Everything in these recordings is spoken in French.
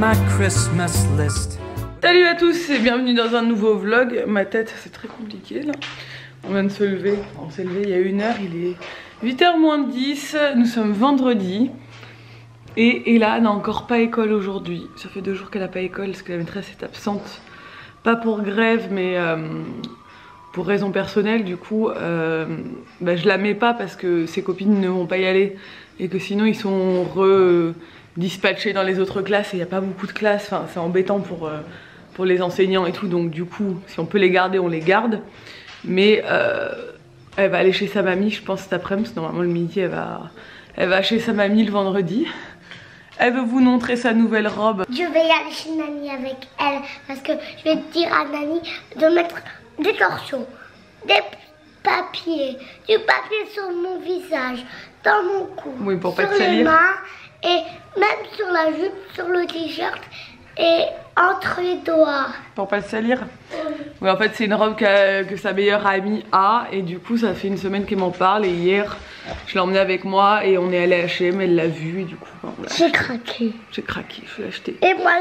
my Christmas list. Salut à tous et bienvenue dans un nouveau vlog. Ma tête c'est très compliqué là. On vient de se lever, on s'est levé il y a 1 heure, il est 8h moins 10, nous sommes vendredi. Et Ella n'a encore pas école aujourd'hui. Ça fait 2 jours qu'elle n'a pas école parce que la maîtresse est absente. Pas pour grève mais pour raison personnelle. Du coup je la mets pas parce que ses copines ne vont pas y aller. Et que sinon ils sont dispatchés dans les autres classes et il n'y a pas beaucoup de classes. Enfin c'est embêtant pour les enseignants et tout. Donc du coup si on peut les garder on les garde. Mais elle va aller chez sa mamie je pense cet après-midi. Parce que normalement le midi elle va chez sa mamie le vendredi. Elle veut vous montrer sa nouvelle robe. Je vais y aller chez Nani avec elle parce que je vais dire à Nani de mettre des torchons, des papiers, du papier sur mon visage, dans mon cou, oui, pour pas sur te salir. les mains et même sur la jupe, sur le t-shirt et entre les doigts. Pour pas te salir. Oui en fait c'est une robe que sa meilleure amie a et du coup ça fait 1 semaine qu'elle m'en parle et hier je l'ai emmenée avec moi et on est allé à H&M, elle l'a vue et du coup j'ai craqué. J'ai craqué, je l'ai acheté. Et moi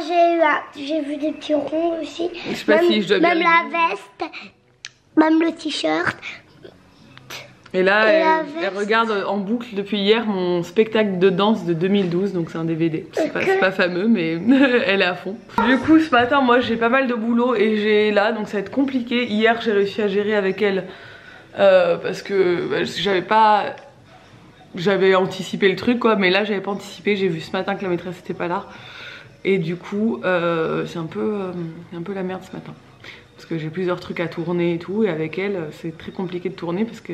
j'ai vu des petits ronds aussi. Je sais pas si je dois bien même la veste, même le t-shirt. Et là elle regarde en boucle depuis hier mon spectacle de danse de 2012, donc c'est un DVD. C'est pas fameux mais elle est à fond. Du coup ce matin moi j'ai pas mal de boulot et j'ai là donc ça va être compliqué. Hier j'ai réussi à gérer avec elle parce que j'avais anticipé le truc quoi, mais là j'avais pas anticipé. J'ai vu ce matin que la maîtresse était pas là et du coup c'est un peu la merde ce matin. Parce que j'ai plusieurs trucs à tourner et tout, et avec elle c'est très compliqué de tourner parce que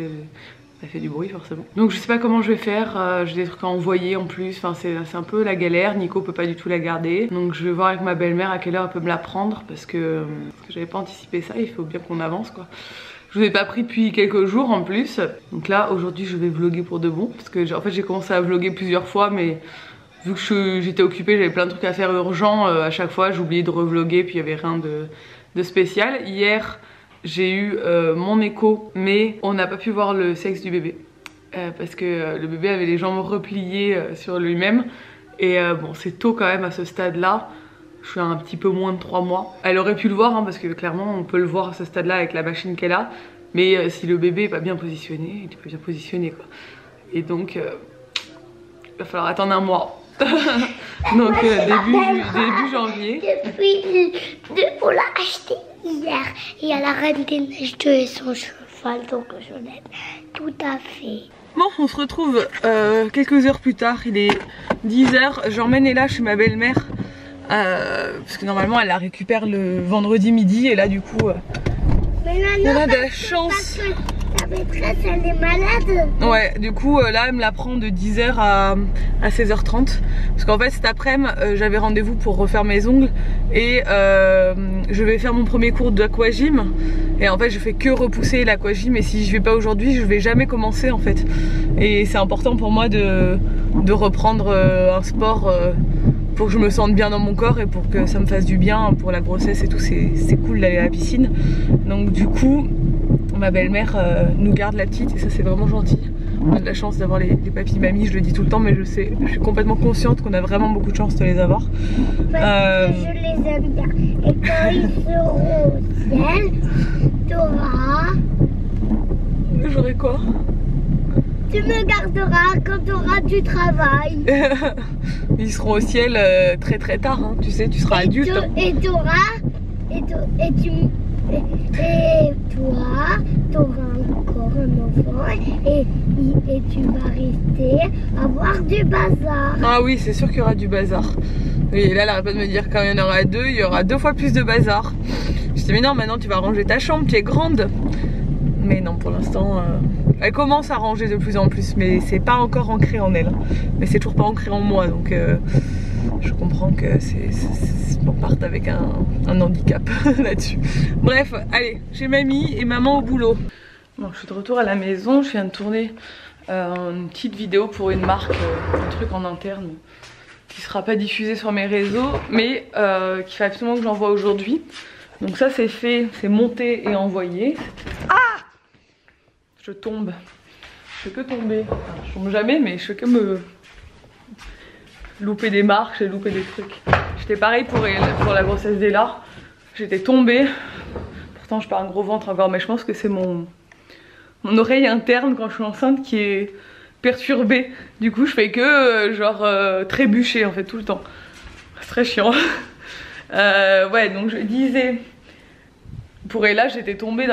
ça fait du bruit forcément. Donc je sais pas comment je vais faire, j'ai des trucs à envoyer en plus, enfin c'est un peu la galère. Nico peut pas du tout la garder, donc je vais voir avec ma belle-mère à quelle heure elle peut me la prendre parce que j'avais pas anticipé ça, il faut bien qu'on avance quoi. Je vous ai pas pris depuis quelques jours en plus, donc là aujourd'hui je vais vlogger pour de bon parce que en fait j'ai commencé à vlogger plusieurs fois mais vu que j'étais occupée, j'avais plein de trucs à faire urgents, à chaque fois j'oubliais de revlogger puis il y avait rien de spécial. Hier j'ai eu mon écho mais on n'a pas pu voir le sexe du bébé parce que le bébé avait les jambes repliées sur lui-même et bon c'est tôt quand même à ce stade là. Je suis à un petit peu moins de 3 mois. Elle aurait pu le voir hein, parce que clairement on peut le voir à ce stade là avec la machine qu'elle a, mais si le bébé est pas bien positionné, il est pas bien positionné quoi. Et donc il va falloir attendre 1 mois. Donc début janvier. On l'a acheté hier et à la Reine des Neiges 2 et son cheval, donc je l'aime tout à fait. Bon, on se retrouve quelques heures plus tard, il est 10h, j'emmène Ella chez ma belle-mère parce que normalement elle la récupère le vendredi midi et là du coup on a de la chance. La maîtresse elle est malade. Ouais, du coup là elle me la prend de 10h à 16h30 parce qu'en fait cet après-midi j'avais rendez-vous pour refaire mes ongles et je vais faire mon premier cours d'aquagym et en fait je fais que repousser l'aquagym et si je vais pas aujourd'hui je vais jamais commencer en fait et c'est important pour moi de reprendre un sport pour que je me sente bien dans mon corps et pour que ça me fasse du bien pour la grossesse et tout. C'est cool d'aller à la piscine, donc du coup ma belle-mère nous garde la petite et ça c'est vraiment gentil. On a de la chance d'avoir les papis mamies, je le dis tout le temps mais je suis complètement consciente qu'on a vraiment beaucoup de chance de les avoir. Parce que je les aime bien. Et quand ils seront au ciel, J'aurai quoi? Tu me garderas quand tu auras du travail. Ils seront au ciel très très tard, hein. Tu sais, tu seras adulte. Et toi, t'auras encore un enfant et tu vas rester à voir du bazar. Ah oui, c'est sûr qu'il y aura du bazar. Et là, elle arrête pas de me dire quand il y en aura 2, il y aura 2 fois plus de bazar. Je dis mais non, maintenant tu vas ranger ta chambre, tu es grande. Mais non, pour l'instant, elle commence à ranger de plus en plus, mais c'est pas encore ancré en elle. Mais c'est toujours pas ancré en moi, donc je comprends que on parte avec un handicap là-dessus. Bref, allez, chez mamie et maman au boulot. Bon, je suis de retour à la maison, je viens de tourner une petite vidéo pour une marque, un truc en interne qui sera pas diffusé sur mes réseaux, mais qu'il faut absolument que j'envoie aujourd'hui. Donc ça c'est fait, c'est monté et envoyé. Ah! Je tombe. Je fais que tomber. Enfin, je tombe jamais, mais je fais que me louper des marques, j'ai loupé des trucs. C'était pareil pour la grossesse d'Ella. J'étais tombée. Pourtant je pas un gros ventre encore, mais je pense que c'est mon oreille interne quand je suis enceinte qui est perturbée. Du coup je fais que trébucher en fait tout le temps. C'est très chiant. Ouais, donc je disais, pour Ella j'étais tombée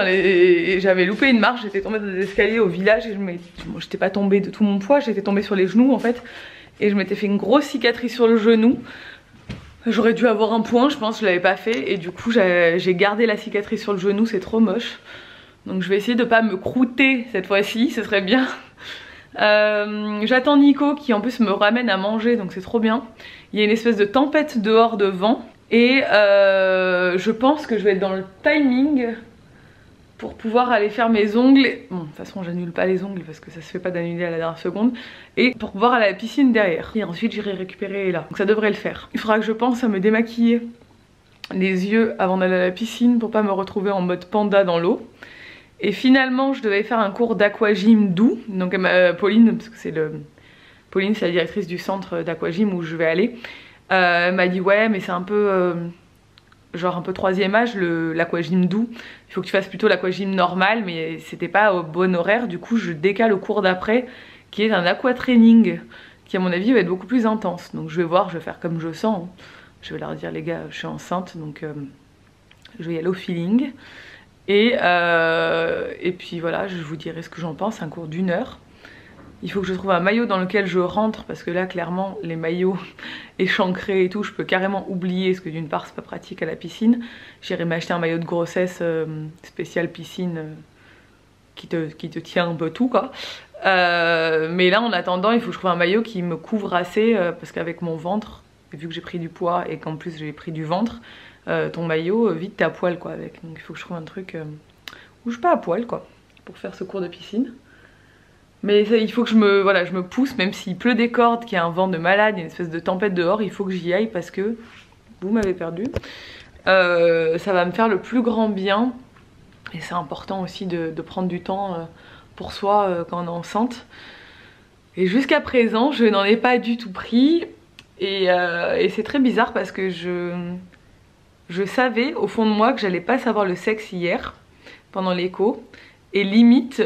j'avais loupé une marche, j'étais tombée dans des escaliers au village et j'étais pas tombée de tout mon poids, j'étais tombée sur les genoux en fait. Et je m'étais fait une grosse cicatrice sur le genou. J'aurais dû avoir un point, je pense, je l'avais pas fait. Et du coup j'ai gardé la cicatrice sur le genou, c'est trop moche. Donc je vais essayer de pas me croûter cette fois-ci, ce serait bien. J'attends Nico qui en plus me ramène à manger, donc c'est trop bien. Il y a une espèce de tempête dehors de vent. Et je pense que je vais être dans le timing pour pouvoir aller faire mes ongles. Bon, de toute façon j'annule pas les ongles parce que ça se fait pas d'annuler à la dernière seconde. Et pour pouvoir aller à la piscine derrière. Et ensuite j'irai récupérer là. Donc ça devrait le faire. Il faudra que je pense à me démaquiller les yeux avant d'aller à la piscine pour pas me retrouver en mode panda dans l'eau. Et finalement je devais faire un cours d'aquagym doux. Donc Pauline, parce que Pauline c'est la directrice du centre d'aquagym où je vais aller. Elle m'a dit ouais mais c'est un peu genre un peu 3e âge l'aquagym doux, il faut que tu fasses plutôt l'aquagym normal, mais c'était pas au bon horaire. Du coup je décale au cours d'après qui est un aquatraining qui à mon avis va être beaucoup plus intense. Donc je vais voir, je vais faire comme je sens, je vais leur dire les gars je suis enceinte donc je vais y aller au feeling. Et puis voilà, je vous dirai ce que j'en pense. Un cours d'1 heure. Il faut que je trouve un maillot dans lequel je rentre parce que là clairement les maillots échancrés et tout je peux carrément oublier parce que d'une part c'est pas pratique à la piscine. J'irai m'acheter un maillot de grossesse spécial piscine qui te tient un peu tout quoi. Mais là en attendant il faut que je trouve un maillot qui me couvre assez parce qu'avec mon ventre, vu que j'ai pris du poids et qu'en plus j'ai pris du ventre, ton maillot vite t'es à poil quoi avec. Donc il faut que je trouve un truc où je suis pas à poil quoi pour faire ce cours de piscine. Mais il faut que je me pousse, même s'il pleut des cordes, qu'il y a un vent de malade, il y a une espèce de tempête dehors, il faut que j'y aille parce que vous m'avez perdu. Ça va me faire le plus grand bien. Et c'est important aussi de prendre du temps pour soi quand on est enceinte. Et jusqu'à présent, je n'en ai pas du tout pris. Et c'est très bizarre parce que je savais au fond de moi que j'allais pas savoir le sexe hier, pendant l'écho. Et limite...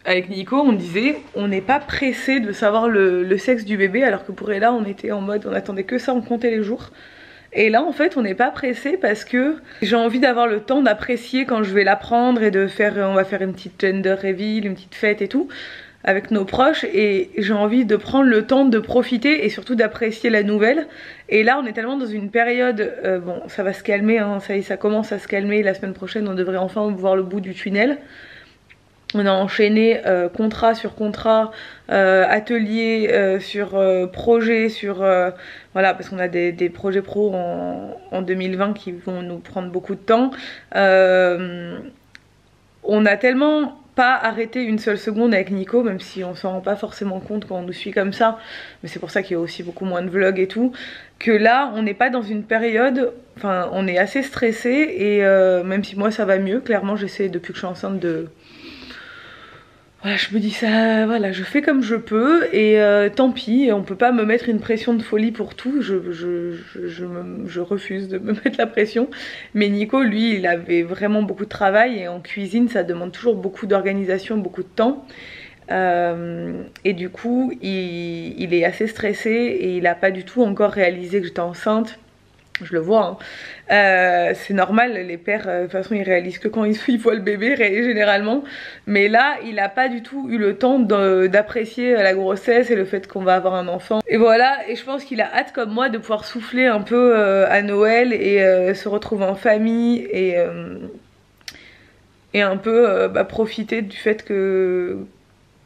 Avec Nico on disait on n'est pas pressé de savoir le sexe du bébé, alors que pour Ella on était en mode on attendait que ça, on comptait les jours. Et là en fait on n'est pas pressé parce que j'ai envie d'avoir le temps d'apprécier quand je vais l'apprendre et on va faire une petite gender reveal, une petite fête et tout avec nos proches, et j'ai envie de prendre le temps de profiter et surtout d'apprécier la nouvelle. Et là on est tellement dans une période, bon ça va se calmer hein, ça commence à se calmer, la semaine prochaine on devrait enfin voir le bout du tunnel. On a enchaîné contrat sur contrat, atelier sur projet, sur voilà, parce qu'on a des projets pro en 2020 qui vont nous prendre beaucoup de temps. On a tellement pas arrêté une seule seconde avec Nico, même si on s'en rend pas forcément compte quand on nous suit comme ça, mais c'est pour ça qu'il y a aussi beaucoup moins de vlogs et tout, que là on n'est pas dans une période, enfin on est assez stressé. Et même si moi ça va mieux, clairement j'essaie depuis que je suis enceinte de... Voilà, je me dis ça, voilà, je fais comme je peux et tant pis, on peut pas me mettre une pression de folie pour tout, je refuse de me mettre la pression. Mais Nico, lui, il avait vraiment beaucoup de travail et en cuisine, ça demande toujours beaucoup d'organisation, beaucoup de temps. Et du coup, il est assez stressé et il a pas du tout encore réalisé que j'étais enceinte. Je le vois, hein. C'est normal, les pères de toute façon ils réalisent que quand ils voient le bébé généralement, mais là il a pas du tout eu le temps d'apprécier la grossesse et le fait qu'on va avoir un enfant. Et voilà, et je pense qu'il a hâte comme moi de pouvoir souffler un peu à Noël et se retrouver en famille et un peu profiter du fait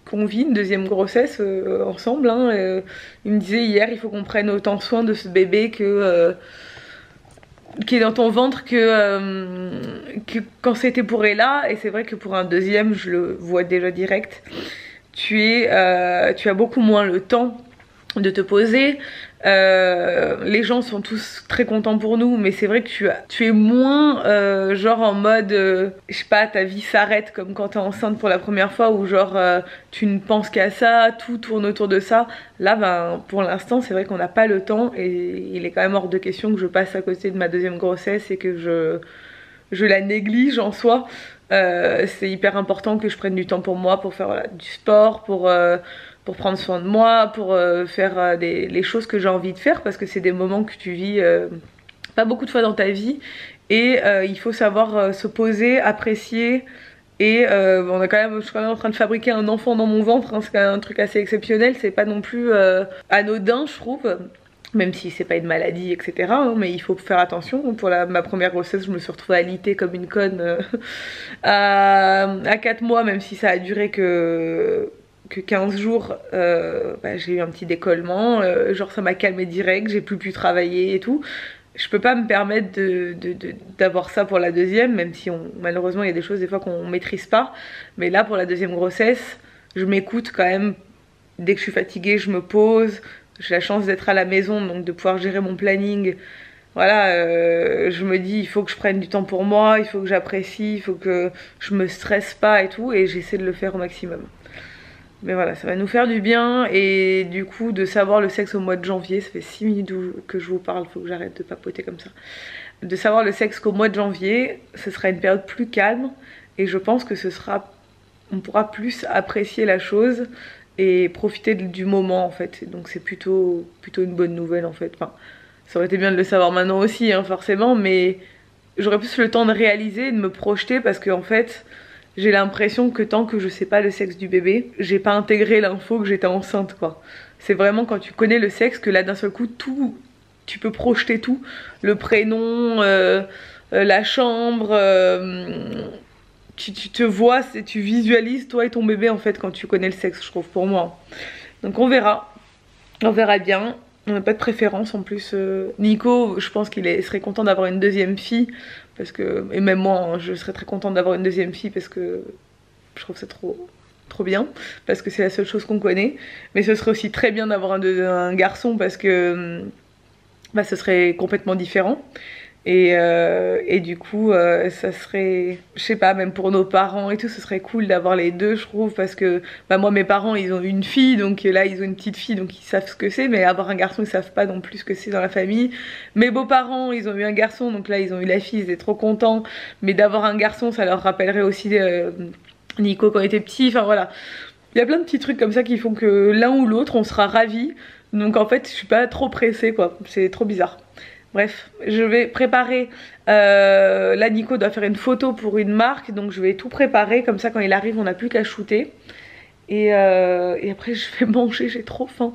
qu'on vit une deuxième grossesse ensemble, hein. Il me disait hier il faut qu'on prenne autant soin de ce bébé qui est dans ton ventre que quand c'était pour Ella. Et c'est vrai que pour un deuxième, je le vois déjà direct, tu as beaucoup moins le temps de te poser, Les gens sont tous très contents pour nous, mais c'est vrai que tu es moins genre en mode, je sais pas, ta vie s'arrête comme quand t'es enceinte pour la première fois, où genre tu ne penses qu'à ça, tout tourne autour de ça. Là, ben, pour l'instant, c'est vrai qu'on n'a pas le temps, et il est quand même hors de question que je passe à côté de ma deuxième grossesse et que je la néglige en soi. C'est hyper important que je prenne du temps pour moi, pour faire voilà, du sport, pour prendre soin de moi, pour faire les choses que j'ai envie de faire, parce que c'est des moments que tu vis pas beaucoup de fois dans ta vie, et il faut savoir se poser, apprécier, et je suis quand même en train de fabriquer un enfant dans mon ventre, hein, c'est quand même un truc assez exceptionnel, c'est pas non plus anodin je trouve, même si c'est pas une maladie etc, hein, mais il faut faire attention. Pour ma première grossesse je me suis retrouvée alitée comme une conne à 4 mois, même si ça a duré que 15 jours, j'ai eu un petit décollement, genre ça m'a calmé direct, j'ai plus pu travailler et tout. Je peux pas me permettre d'avoir ça pour la deuxième, même si malheureusement il y a des choses des fois qu'on maîtrise pas. Mais là pour la deuxième grossesse, je m'écoute quand même. Dès que je suis fatiguée, je me pose. J'ai la chance d'être à la maison, donc de pouvoir gérer mon planning. Voilà, je me dis il faut que je prenne du temps pour moi, il faut que j'apprécie, il faut que je me stresse pas et tout, et j'essaie de le faire au maximum. Mais voilà, ça va nous faire du bien, et du coup de savoir le sexe au mois de janvier, ça fait 6 minutes que je vous parle, faut que j'arrête de papoter comme ça. De savoir le sexe qu'au mois de janvier, ce sera une période plus calme, et je pense que on pourra plus apprécier la chose et profiter du moment en fait. Donc c'est plutôt une bonne nouvelle en fait. Enfin, ça aurait été bien de le savoir maintenant aussi hein, forcément, mais j'aurais plus le temps de réaliser et de me projeter, parce que en fait j'ai l'impression que tant que je sais pas le sexe du bébé, j'ai pas intégré l'info que j'étais enceinte quoi. C'est vraiment quand tu connais le sexe que là d'un seul coup tout, tu peux projeter tout, le prénom, la chambre, tu te vois, tu visualises toi et ton bébé en fait quand tu connais le sexe, je trouve, pour moi. Donc on verra bien. On n'a pas de préférence en plus. Nico, je pense qu'il serait content d'avoir une deuxième fille, parce que, et même moi hein, je serais très contente d'avoir une deuxième fille, parce que je trouve ça trop bien, parce que c'est la seule chose qu'on connaît. Mais ce serait aussi très bien d'avoir un garçon, parce que bah, ce serait complètement différent. Et du coup ça serait, je sais pas, même pour nos parents et tout, ce serait cool d'avoir les deux je trouve, parce que bah, moi mes parents ils ont une fille, donc là ils ont une petite fille, donc ils savent ce que c'est, mais avoir un garçon ils savent pas non plus ce que c'est dans la famille. Mes beaux-parents ils ont eu un garçon, donc là ils ont eu la fille, ils étaient trop contents, mais d'avoir un garçon ça leur rappellerait aussi Nico quand il était petit, enfin voilà. Il y a plein de petits trucs comme ça qui font que l'un ou l'autre on sera ravis, donc en fait je suis pas trop pressée quoi, c'est trop bizarre. Bref, je vais préparer, là Nico doit faire une photo pour une marque, donc je vais tout préparer, comme ça quand il arrive on n'a plus qu'à shooter. Et après je vais manger, j'ai trop faim.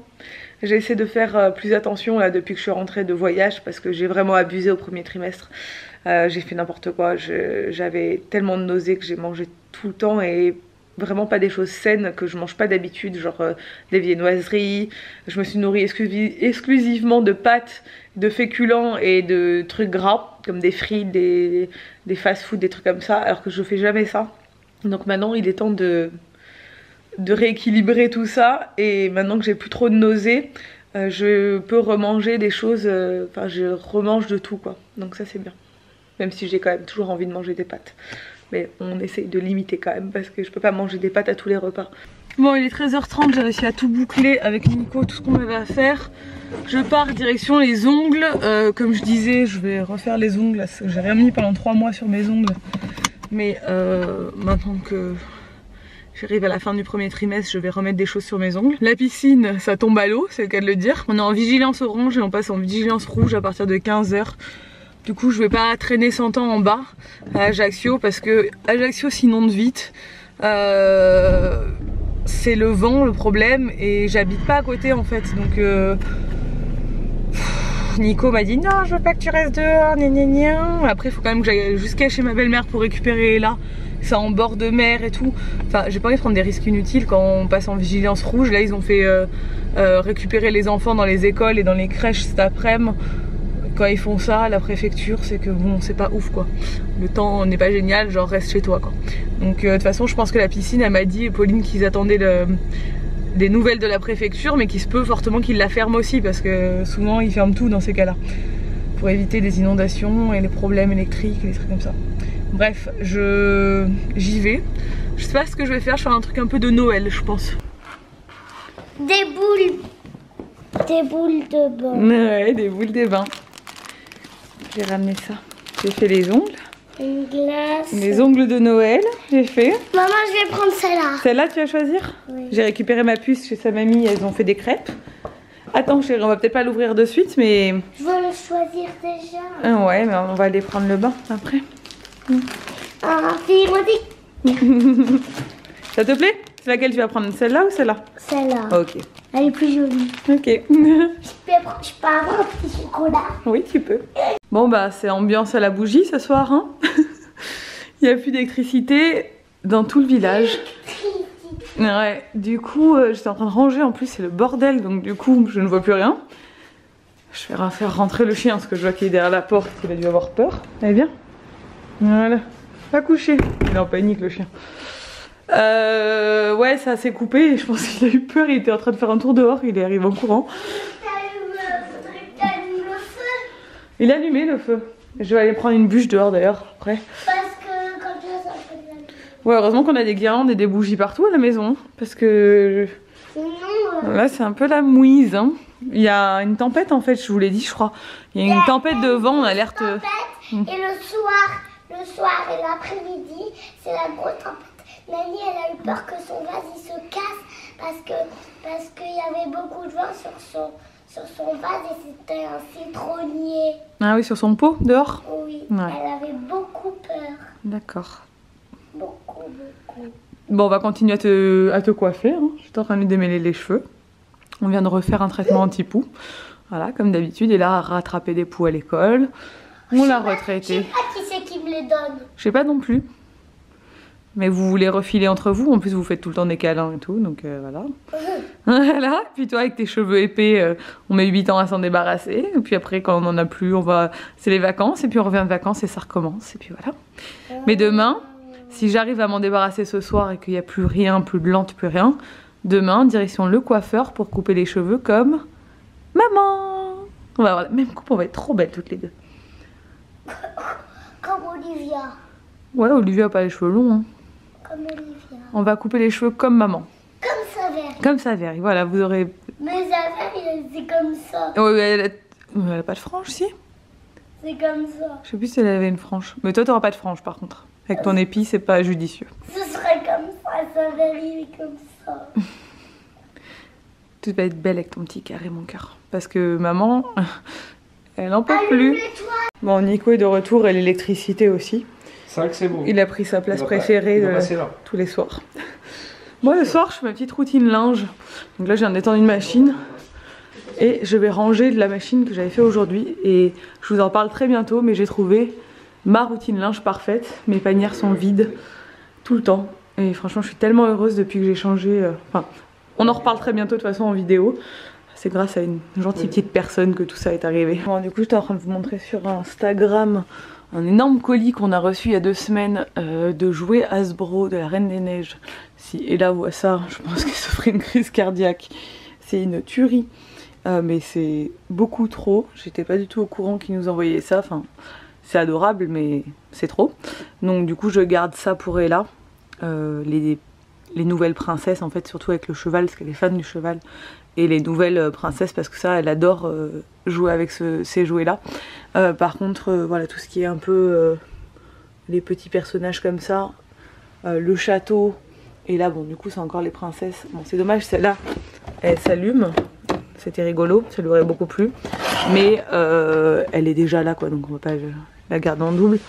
J'ai essayé de faire plus attention là depuis que je suis rentrée de voyage, parce que j'ai vraiment abusé au premier trimestre. J'ai fait n'importe quoi, j'avais tellement de nausées que j'ai mangé tout le temps, et vraiment pas des choses saines que je mange pas d'habitude, genre des viennoiseries. Je me suis nourrie exclusivement de pâtes, de féculents et de trucs gras comme des frites, des fast-food, des trucs comme ça, alors que je fais jamais ça. Donc maintenant il est temps de rééquilibrer tout ça, et maintenant que j'ai plus trop de nausées, je peux remanger des choses, enfin je remange de tout quoi, donc ça c'est bien, même si j'ai quand même toujours envie de manger des pâtes. Mais on essaye de limiter quand même, parce que je peux pas manger des pâtes à tous les repas. Bon, il est 13h30, j'ai réussi à tout boucler avec Nico, tout ce qu'on avait à faire. Je pars direction les ongles. Comme je disais, je vais refaire les ongles. J'ai rien mis pendant 3 mois sur mes ongles. Mais maintenant que j'arrive à la fin du premier trimestre, je vais remettre des choses sur mes ongles. La piscine, ça tombe à l'eau, c'est le cas de le dire. On est en vigilance orange et on passe en vigilance rouge à partir de 15h. Du coup je vais pas traîner 100 ans en bas à Ajaccio, parce que Ajaccio s'inonde vite, c'est le vent le problème, et j'habite pas à côté en fait, donc Nico m'a dit non je veux pas que tu restes dehors, après il faut quand même que j'aille jusqu'à chez ma belle-mère pour récupérer Ella, c'est en bord de mer et tout, enfin j'ai pas envie de prendre des risques inutiles quand on passe en vigilance rouge. Là ils ont fait récupérer les enfants dans les écoles et dans les crèches cet après-midi. Quand ils font ça, la préfecture, c'est que bon, c'est pas ouf quoi. Le temps n'est pas génial, genre reste chez toi quoi. Donc de toute façon, je pense que la piscine, elle m'a dit, Pauline, qu'ils attendaient des nouvelles de la préfecture, mais qu'il se peut fortement qu'ils la ferment aussi, parce que souvent ils ferment tout dans ces cas-là, pour éviter des inondations et les problèmes électriques et des trucs comme ça. Bref, j'y vais. Je sais pas ce que je vais faire, je vais faire un truc un peu de Noël, je pense. Des boules de bain. Ouais, des boules de bain. J'ai ramené ça. J'ai fait les ongles. Une glace. Les ongles de Noël, j'ai fait. Maman, je vais prendre celle-là. Celle-là, tu vas choisir? Oui. J'ai récupéré ma puce chez sa mamie, elles ont fait des crêpes. Attends chérie, on va peut-être pas l'ouvrir de suite, mais... Je veux le choisir déjà. Ouais, mais on va aller prendre le bain après. Ah, c'est érotique. Ça te plaît? C'est laquelle tu vas prendre? Celle-là ou celle-là? Celle-là. Ok. Elle est plus jolie. Ok. Je peux avoir un petit chocolat. Oui, tu peux. Bon bah c'est ambiance à la bougie ce soir, hein. Il n'y a plus d'électricité dans tout le village. Ouais, du coup j'étais en train de ranger, en plus c'est le bordel, donc du coup je ne vois plus rien. Je vais faire rentrer le chien parce que je vois qu'il est derrière la porte, il a dû avoir peur. Allez viens. Voilà, pas couché. Il est en panique le chien. Ouais, ça s'est coupé et je pense qu'il a eu peur, il était en train de faire un tour dehors, il est arrivé en courant. Il a allumé le feu. Je vais aller prendre une bûche dehors d'ailleurs après. Parce que comme ça, ça fait de la lumière. Ouais, heureusement qu'on a des guirlandes et des bougies partout à la maison. Parce que Sinon, là c'est un peu la mouise, hein. Il y a une tempête en fait, je vous l'ai dit je crois. Il y a une tempête de vent, on alerte. tempête, et le soir et l'après-midi, c'est la grosse tempête. Nani, elle a eu peur que son vase il se casse parce qu'il y avait beaucoup de vent sur son vase et c'était un citronnier. Ah oui, sur son pot dehors. Oui, Ouais. elle avait beaucoup peur. D'accord. Beaucoup. Bon, on va continuer à te coiffer, hein. Je suis en train de lui démêler les cheveux. On vient de refaire un traitement anti-poux. Voilà, comme d'habitude. Et là, à rattraper des poux à l'école. On l'a Je retraité. sais pas qui c'est qui me les donne. Je sais pas non plus. Mais vous voulez refiler entre vous. En plus, vous faites tout le temps des câlins et tout. Donc voilà. Voilà. Puis toi, avec tes cheveux épais, on met 8 ans à s'en débarrasser. Et puis après, quand on en a plus, c'est les vacances. Et puis on revient de vacances et ça recommence. Et puis voilà. Mais demain, si j'arrive à m'en débarrasser ce soir et qu'il n'y a plus rien, plus de lente, plus rien, demain, direction le coiffeur pour couper les cheveux comme maman. On va avoir la même coupe, on va être trop belles toutes les deux. Comme Olivia. Ouais, Olivia a pas les cheveux longs, hein. Comme Olivia. On va couper les cheveux comme maman. Comme Savère. Comme ça, Véry. Voilà, vous aurez... Mais Savère, c'est comme ça. Ouais, elle a pas de frange, si? C'est comme ça. Je sais plus si elle avait une frange. Mais toi, t'auras pas de frange, par contre. Avec ton épi, c'est pas judicieux. Ce serait comme ça, Savère, il est comme ça. Tu vas être belle avec ton petit carré, mon cœur. Parce que maman, elle en peut plus. Bon, Nico est de retour et l'électricité aussi. C'est vrai que c'est beau. Il a pris sa place préférée tous les soirs. Moi, le soir, je fais ma petite routine linge. Donc là, je viens de détendre une machine. Et je vais ranger de la machine que j'avais fait aujourd'hui. Et je vous en parle très bientôt, mais j'ai trouvé ma routine linge parfaite. Mes panières sont vides tout le temps. Et franchement, je suis tellement heureuse depuis que j'ai changé. Enfin, on en reparle très bientôt de toute façon en vidéo. C'est grâce à une gentille petite personne que tout ça est arrivé. Bon, du coup, j'étais en train de vous montrer sur Instagram un énorme colis qu'on a reçu il y a 2 semaines de jouets Hasbro de la Reine des Neiges. Si Ella voit ça, je pense qu'elle se ferait une crise cardiaque. C'est une tuerie, mais c'est beaucoup trop. J'étais pas du tout au courant qu'ils nous envoyaient ça. Enfin, c'est adorable, mais c'est trop. Donc du coup, je garde ça pour Ella. Les nouvelles princesses, en fait, surtout avec le cheval, parce qu'elle est fan du cheval. Et les nouvelles princesses, parce que ça, elle adore jouer avec ces jouets-là. Par contre, voilà, tout ce qui est un peu les petits personnages comme ça, le château, et là, bon, du coup, c'est encore les princesses. Bon, c'est dommage, celle-là, elle s'allume. C'était rigolo, ça lui aurait beaucoup plu. Mais elle est déjà là, quoi, donc on va pas la garder en double.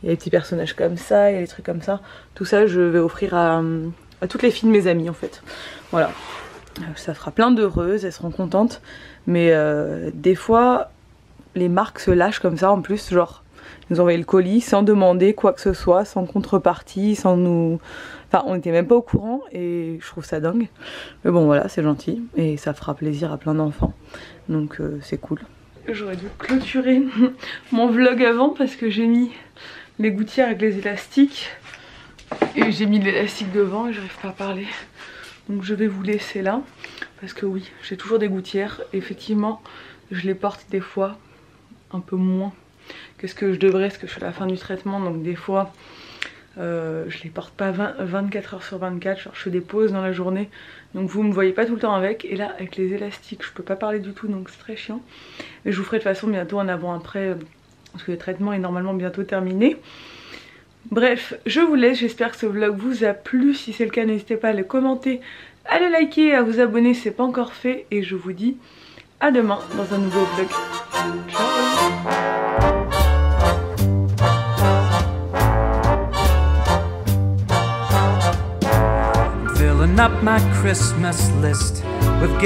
Il y a des petits personnages comme ça, il y a des trucs comme ça. Tout ça, je vais offrir à toutes les filles de mes amies, en fait. Voilà. Ça fera plein d'heureuses, elles seront contentes. Mais des fois, les marques se lâchent comme ça, en plus, genre, ils nous envoyaient le colis sans demander quoi que ce soit, sans contrepartie, sans nous... Enfin, on n'était même pas au courant et je trouve ça dingue. Mais bon, voilà, c'est gentil et ça fera plaisir à plein d'enfants. Donc, c'est cool. J'aurais dû clôturer mon vlog avant parce que j'ai mis les gouttières avec les élastiques. Et j'ai mis l'élastique devant et j'arrive pas à parler. Donc je vais vous laisser là. Parce que oui, j'ai toujours des gouttières. Effectivement, je les porte des fois un peu moins que ce que je devrais, parce que je suis à la fin du traitement. Donc des fois, je les porte pas 24 heures sur 24. Genre je fais des pauses dans la journée. Donc vous me voyez pas tout le temps avec. Et là, avec les élastiques, je peux pas parler du tout. Donc c'est très chiant. Mais je vous ferai de toute façon bientôt un avant-après. Parce que le traitement est normalement bientôt terminé. Bref, je vous laisse. J'espère que ce vlog vous a plu. Si c'est le cas, n'hésitez pas à le commenter, à le liker, à vous abonner si ce n'est pas encore fait. Et je vous dis à demain dans un nouveau vlog. Ciao. Filling up my Christmas list.